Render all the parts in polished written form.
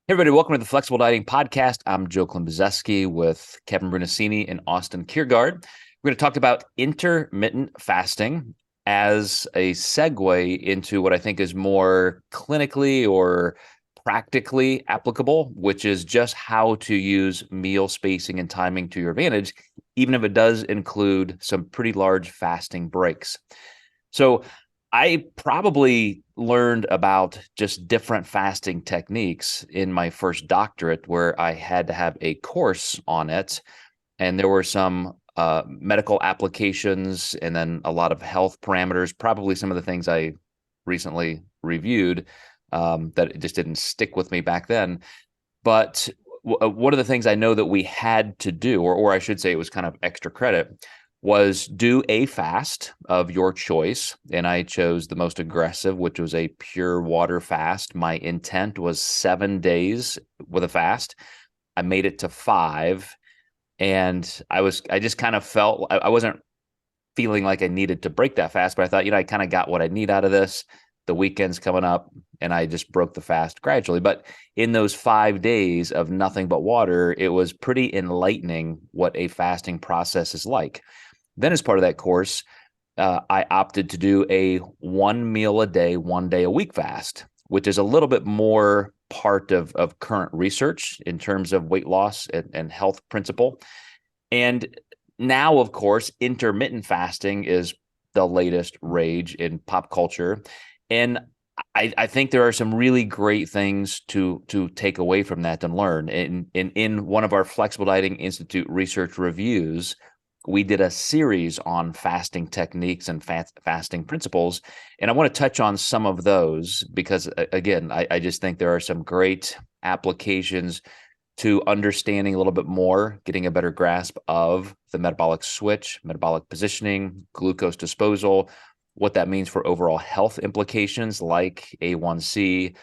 Hey everybody, welcome to the Flexible Dieting Podcast. I'm Joe Klemczewski with Kevin Brunacini and Austin Kiergaard. We're going to talk about intermittent fasting as a segue into what I think is more clinically or practically applicable, which is just how to use meal spacing and timing to your advantage, even if it does include some pretty large fasting breaks. So I probably learned about just different fasting techniques in my first doctorate, where I had to have a course on it. And there were some medical applications and then a lot of health parameters, probably some of the things I recently reviewed that just didn't stick with me back then. But one of the things I know that we had to do, or I should say it was kind of extra credit, was do a fast of your choice. And I chose the most aggressive, which was a pure water fast. My intent was 7 days with a fast. I made it to 5. And I just kind of felt I wasn't feeling like I needed to break that fast, but I thought, I kind of got what I need out of this. The weekend's coming up, and I just broke the fast gradually. But in those 5 days of nothing but water, it was pretty enlightening what a fasting process is like. Then as part of that course, I opted to do a 1 meal a day, 1 day a week fast, which is a little bit more part of current research in terms of weight loss and health principle. And now, of course, intermittent fasting is the latest rage in pop culture. And I think there are some really great things to take away from that and learn. In one of our Flexible Dieting Institute research reviews, we did a series on fasting techniques and fasting principles. And I want to touch on some of those because, again, I just think there are some great applications to understanding a little bit more, getting a better grasp of the metabolic switch, metabolic positioning, glucose disposal, what that means for overall health implications like A1C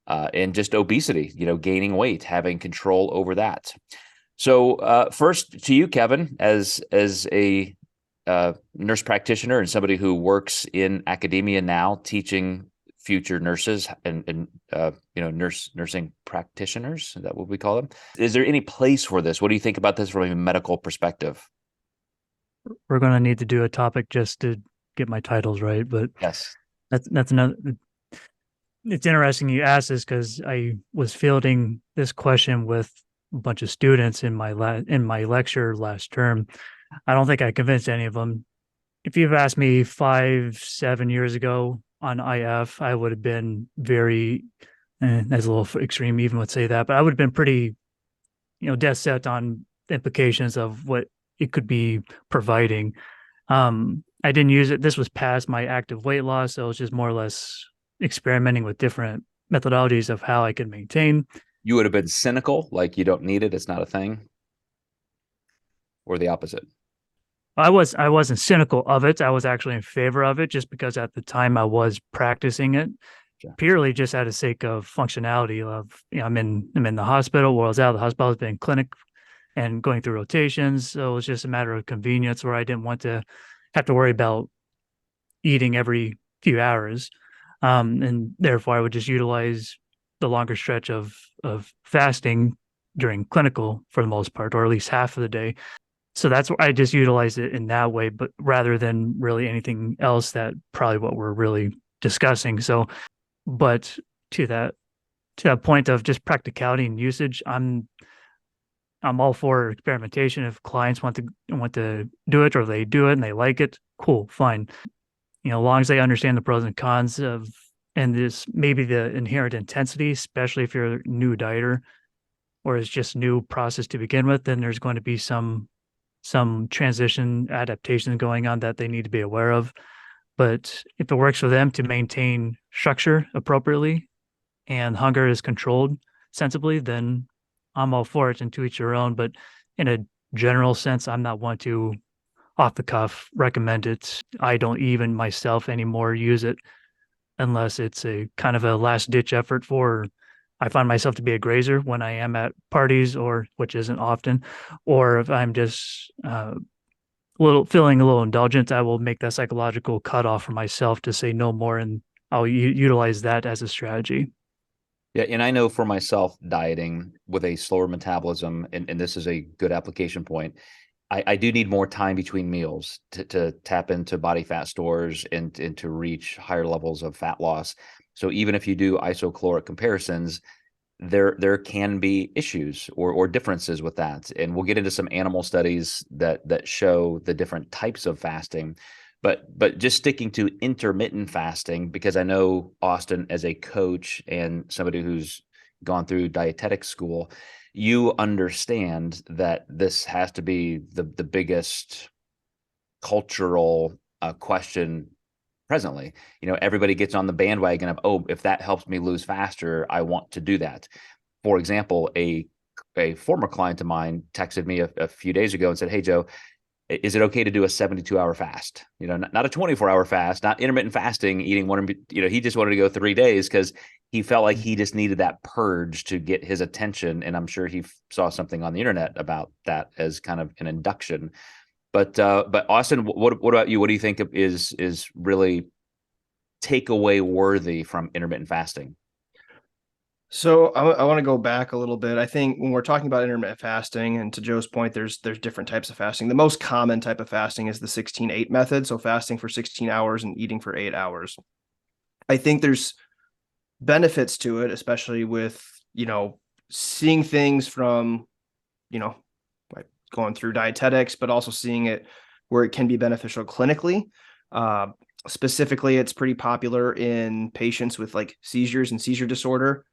and just obesity, gaining weight, having control over that. So first to you, Kevin, as a nurse practitioner and somebody who works in academia now, teaching future nurses and nursing practitioners, is that what we call them? Is there any place for this? What do you think about this from a medical perspective? We're going to need to do a topic just to get my titles right, but Yes. that's another. It's interesting you asked this because I was fielding this question with a bunch of students in my lecture last term. I don't think I convinced any of them. If you've asked me 5-7 years ago on IF, I would have been very, that's a little extreme, even would say that, but I would have been pretty, dead set on the implications of what it could be providing. I didn't use it. This was past my active weight loss, so it was just more or less experimenting with different methodologies of how I could maintain. You would have been cynical, like you don't need it, it's not a thing, or the opposite? I wasn't cynical of it. I was actually in favor of it just because at the time I was practicing it Sure. purely just out of sake of functionality of, I'm in the hospital, or I was out of the hospital, I was been in clinic and going through rotations. So it was just a matter of convenience where I didn't want to have to worry about eating every few hours. And therefore I would just utilize the longer stretch of fasting during clinical for the most part, or at least half of the day. So that's why I just utilize it in that way, but rather than really anything else that probably what we're really discussing. So, but to that to that point of just practicality and usage, I'm all for experimentation. If clients want to do it or they do it and they like it, cool, fine. As long as they understand the pros and cons of and this maybe the inherent intensity, especially if you're a new dieter or it's just new process to begin with, then there's going to be some transition adaptations going on that they need to be aware of. But if it works for them to maintain structure appropriately and hunger is controlled sensibly, then I'm all for it and to each your own. But in a general sense, I'm not one to off the cuff recommend it. I don't even myself anymore use it unless it's a kind of a last ditch effort for I find myself to be a grazer when I am at parties, or which isn't often, or if I'm just feeling a little indulgent, I will make that psychological cutoff for myself to say no more, and I'll utilize that as a strategy. Yeah, and I know for myself, dieting with a slower metabolism, and this is a good application point. I do need more time between meals to tap into body fat stores and to reach higher levels of fat loss. So even if you do isocaloric comparisons, there can be issues or differences with that, and we'll get into some animal studies that show the different types of fasting. But just sticking to intermittent fasting, because I know, Austin, as a coach and somebody who's gone through dietetic school, you understand that this has to be the biggest cultural question presently. Everybody gets on the bandwagon of, oh, if that helps me lose faster, I want to do that. For example, a former client of mine texted me a few days ago and said, "Hey, Joe, is it okay to do a 72-hour fast? Not a 24-hour fast, not intermittent fasting, eating one, he just wanted to go 3 days because he felt like he just needed that purge to get his attention. And I'm sure he saw something on the internet about that as kind of an induction. But Austin, what about you? What do you think is really takeaway worthy from intermittent fasting? So I want to go back a little bit. I think when we're talking about intermittent fasting, and to Joe's point, there's different types of fasting. The most common type of fasting is the 16-8 method. So fasting for 16 hours and eating for 8 hours. I think there's benefits to it, especially with, seeing things from, like going through dietetics, but also seeing it where it can be beneficial clinically. Specifically, it's pretty popular in patients with like seizures and seizure disorder.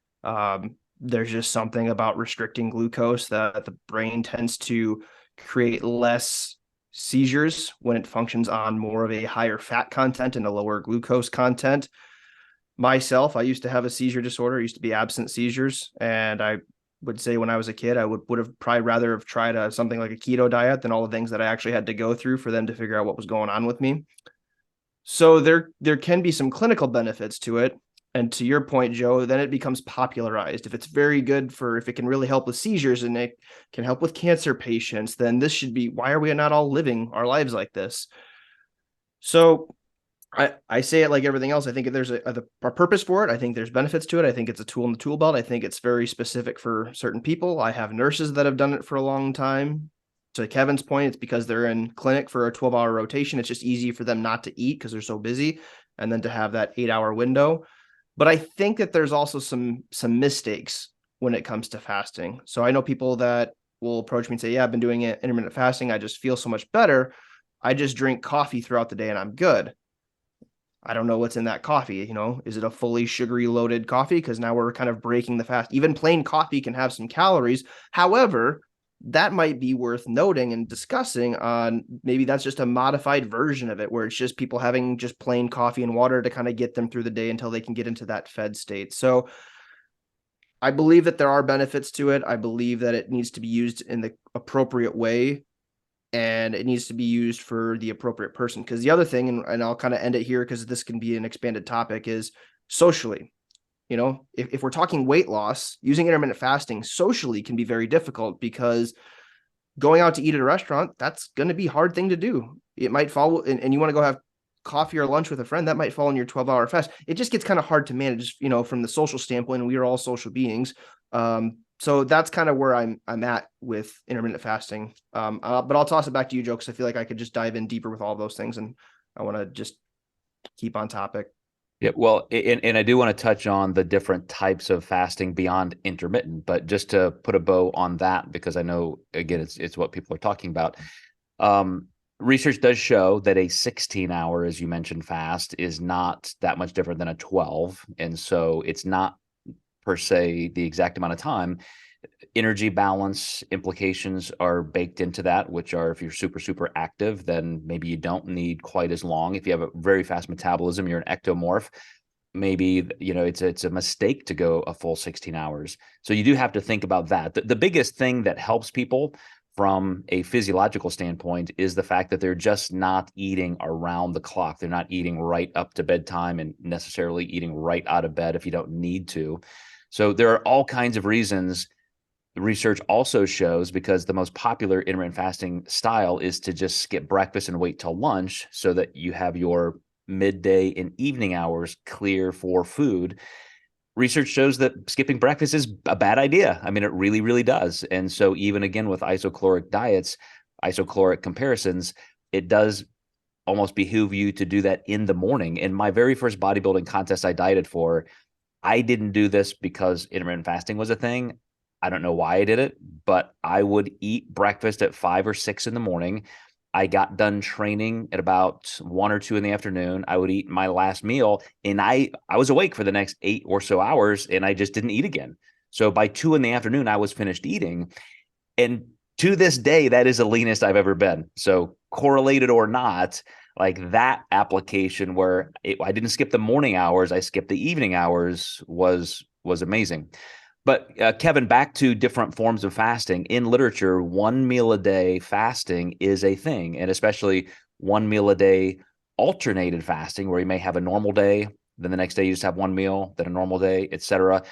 There's just something about restricting glucose that the brain tends to create less seizures when it functions on more of a higher fat content and a lower glucose content. Myself, I used to have a seizure disorder. It used to be absent seizures. And I would say when I was a kid, I would have probably rather have tried something like a keto diet than all the things that I actually had to go through for them to figure out what was going on with me. So there can be some clinical benefits to it. And to your point, Joe, then it becomes popularized. If it's very good if it can really help with seizures and it can help with cancer patients, then this should be, why are we not all living our lives like this? So I say it like everything else. I think there's a purpose for it. I think there's benefits to it. I think it's a tool in the tool belt. I think it's very specific for certain people. I have nurses that have done it for a long time. To Kevin's point, it's because they're in clinic for a 12-hour rotation. It's just easy for them not to eat because they're so busy, and then to have that 8-hour window. But I think that there's also some mistakes when it comes to fasting. So I know people that will approach me and say, yeah, I've been doing intermittent fasting. I just feel so much better. I just drink coffee throughout the day and I'm good. I don't know what's in that coffee. Is it a fully sugary loaded coffee? Because now we're kind of breaking the fast. Even plain coffee can have some calories. However, that might be worth noting and discussing on maybe that's just a modified version of it, where it's just people having just plain coffee and water to kind of get them through the day until they can get into that fed state. So I believe that there are benefits to it. I believe that it needs to be used in the appropriate way, and it needs to be used for the appropriate person. Because the other thing, and I'll kind of end it here because this can be an expanded topic, is socially. If we're talking weight loss, using intermittent fasting socially can be very difficult, because going out to eat at a restaurant, that's going to be a hard thing to do. It might fall, and you want to go have coffee or lunch with a friend, that might fall in your 12-hour fast. It just gets kind of hard to manage, from the social standpoint, and we are all social beings. So that's kind of where I'm at with intermittent fasting. But I'll toss it back to you, Joe, because I feel like I could just dive in deeper with all those things, and I want to just keep on topic. Yeah, well, and I do want to touch on the different types of fasting beyond intermittent, but just to put a bow on that, because I know, again, it's what people are talking about. Research does show that a 16-hour, as you mentioned, fast is not that much different than a 12. And so it's not per se the exact amount of time. Energy balance implications are baked into that, which are, if you're super, super active, then maybe you don't need quite as long. If you have a very fast metabolism, you're an ectomorph, maybe, it's a mistake to go a full 16 hours. So you do have to think about that. The biggest thing that helps people from a physiological standpoint is the fact that they're just not eating around the clock. They're not eating right up to bedtime and necessarily eating right out of bed if you don't need to. So there are all kinds of reasons. The research also shows, because the most popular intermittent fasting style is to just skip breakfast and wait till lunch, so that you have your midday and evening hours clear for food. research shows that skipping breakfast is a bad idea. I mean, it really, really does. And so even again with isocaloric diets, isocaloric comparisons, it does almost behoove you to do that in the morning. In my very first bodybuilding contest I dieted for, I didn't do this because intermittent fasting was a thing. I don't know why I did it, but I would eat breakfast at 5 or 6 in the morning. I got done training at about 1 or 2 in the afternoon. I would eat my last meal, and I was awake for the next 8 or so hours, and I just didn't eat again. So by 2 in the afternoon, I was finished eating. And to this day, that is the leanest I've ever been. So correlated or not, like that application where I didn't skip the morning hours, I skipped the evening hours was amazing. But Kevin, back to different forms of fasting. In literature, 1 meal a day fasting is a thing, and especially 1 meal a day alternated fasting, where you may have a normal day, then the next day you just have 1 meal, then a normal day, etc.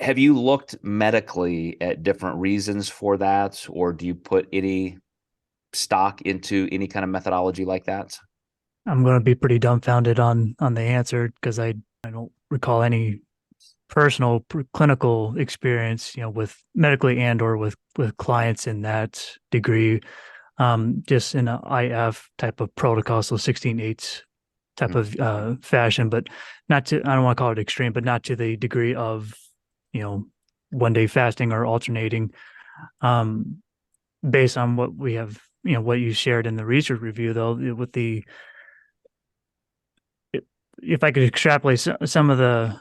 Have you looked medically at different reasons for that, or do you put any stock into any kind of methodology like that? I'm going to be pretty dumbfounded on the answer because I don't recall any personal clinical experience, with medically and or with clients in that degree, just in a IF type of protocol, so 16/8 type of fashion, but not to, I don't want to call it extreme, but not to the degree of, 1 day fasting or alternating, based on what we have, what you shared in the research review, though, with if I could extrapolate some of the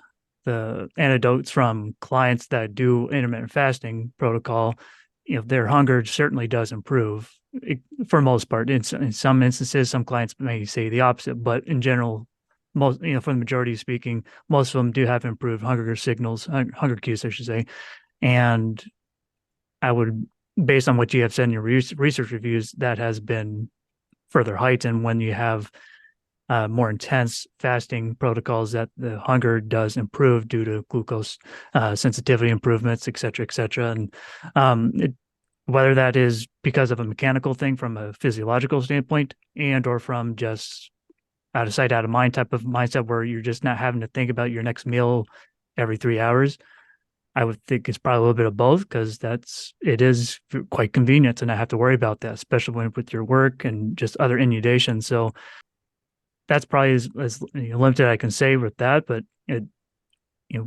anecdotes from clients that do intermittent fasting protocol, their hunger certainly does improve for most part. In some instances, some clients may say the opposite, but in general, most, for the majority speaking, most of them do have improved hunger signals, hunger cues, I should say. And I would, based on what you have said in your research reviews, that has been further heightened when you have more intense fasting protocols, that the hunger does improve due to glucose sensitivity improvements, et cetera, et cetera. And whether that is because of a mechanical thing from a physiological standpoint and or from just out of sight, out of mind type of mindset where you're just not having to think about your next meal every 3 hours, I would think it's probably a little bit of both, because it is quite convenient to not have to worry about that, especially when with your work and just other inundation. So that's probably as limited I can say with that. But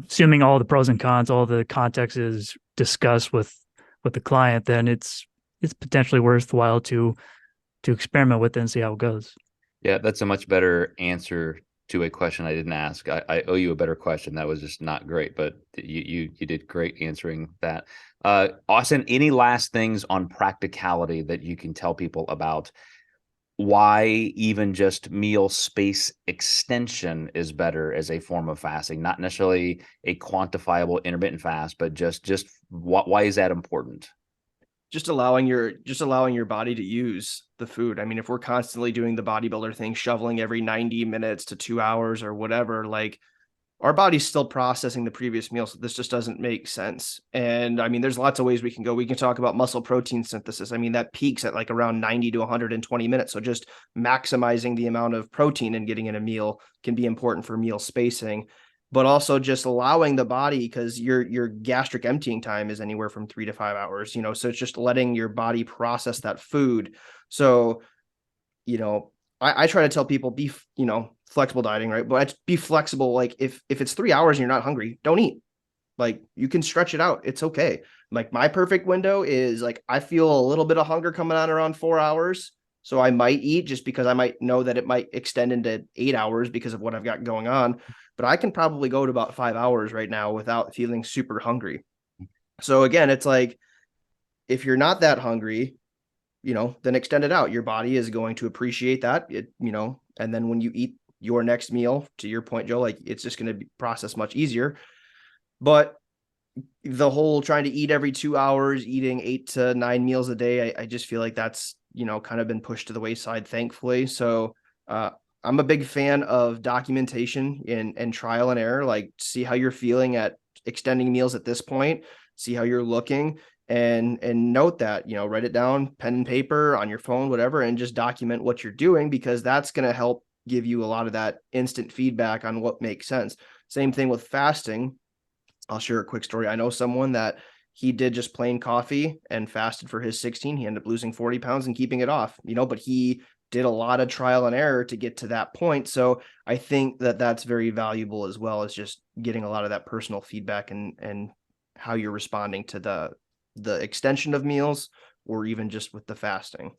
assuming all the pros and cons, all the context is discussed with the client, then it's potentially worthwhile to experiment with it and see how it goes. Yeah, that's a much better answer to a question I didn't ask. I owe you a better question. That was just not great, but you did great answering that. Austin, any last things on practicality that you can tell people about why even just meal space extension is better as a form of fasting, not necessarily a quantifiable intermittent fast, but just why is that important? Just allowing your body to use the food. I mean, if we're constantly doing the bodybuilder thing, shoveling every 90 minutes to 2 hours or whatever, like our body's still processing the previous meal. So this just doesn't make sense. And I mean, there's lots of ways we can go. We can talk about muscle protein synthesis. I mean, that peaks at like around 90 to 120 minutes. So just maximizing the amount of protein and getting in a meal can be important for meal spacing, but also just allowing the body, because your gastric emptying time is anywhere from 3 to 5 hours, so it's just letting your body process that food. So, I try to tell people, be, flexible dieting, right? But be flexible. Like if it's 3 hours and you're not hungry, don't eat. Like you can stretch it out. It's okay. Like my perfect window is like, I feel a little bit of hunger coming on around 4 hours. So I might eat, just because I might know that it might extend into 8 hours because of what I've got going on. But I can probably go to about 5 hours right now without feeling super hungry. So again, it's like, if you're not that hungry, then extend it out. Your body is going to appreciate that, and then when you eat your next meal, to your point, Joe, like it's just going to be processed much easier. But the whole trying to eat every 2 hours, eating 8 to 9 meals a day, I just feel like that's, kind of been pushed to the wayside, thankfully. So I'm a big fan of documentation and trial and error, like see how you're feeling at extending meals at this point, see how you're looking, and note that, write it down, pen and paper, on your phone, whatever, and just document what you're doing, because that's going to help give you a lot of that instant feedback on what makes sense. Same thing with fasting. I'll share a quick story. I know someone that he did just plain coffee and fasted for his 16. He ended up losing 40 pounds and keeping it off, but he did a lot of trial and error to get to that point. So I think that that's very valuable, as well as just getting a lot of that personal feedback and how you're responding to the extension of meals, or even just with the fasting.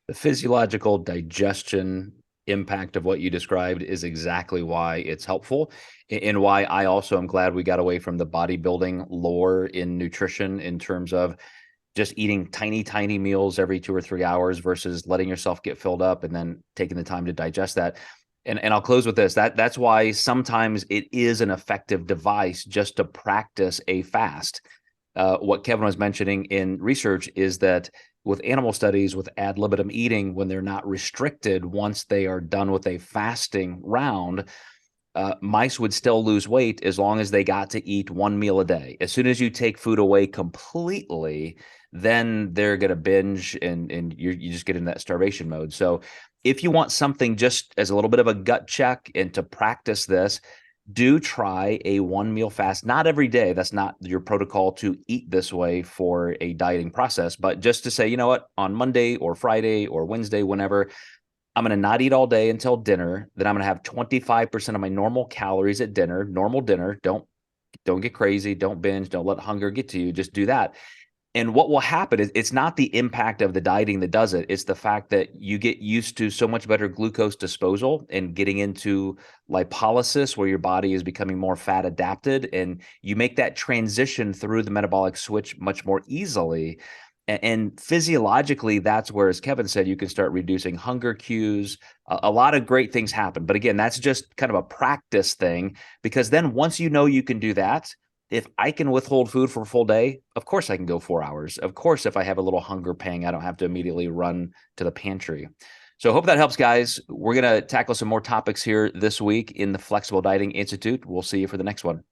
The physiological digestion impact of what you described is exactly why it's helpful, and why I also am glad we got away from the bodybuilding lore in nutrition, in terms of just eating tiny meals every 2 or 3 hours versus letting yourself get filled up and then taking the time to digest that. And I'll close with this. That's why sometimes it is an effective device just to practice a fast. What Kevin was mentioning in research is that with animal studies, with ad libitum eating, when they're not restricted, once they are done with a fasting round, mice would still lose weight as long as they got to eat 1 meal a day. As soon as you take food away completely, then they're going to binge, and you just get in that starvation mode. So if you want something just as a little bit of a gut check and to practice this, do try a 1 meal fast. Not every day. That's not your protocol to eat this way for a dieting process, but just to say, you know what, on Monday or Friday or Wednesday, whenever, I'm going to not eat all day until dinner. Then I'm going to have 25% of my normal calories at dinner, normal dinner. Don't get crazy. Don't binge. Don't let hunger get to you. Just do that. And what will happen is, it's not the impact of the dieting that does it. It's the fact that you get used to so much better glucose disposal and getting into lipolysis, where your body is becoming more fat adapted, and you make that transition through the metabolic switch much more easily. And physiologically, that's where, as Kevin said, you can start reducing hunger cues. A lot of great things happen. But again, that's just kind of a practice thing, because then once you know you can do that, if I can withhold food for a full day, of course I can go 4 hours. Of course, if I have a little hunger pang, I don't have to immediately run to the pantry. So I hope that helps, guys. We're going to tackle some more topics here this week in the Flexible Dieting Institute. We'll see you for the next one.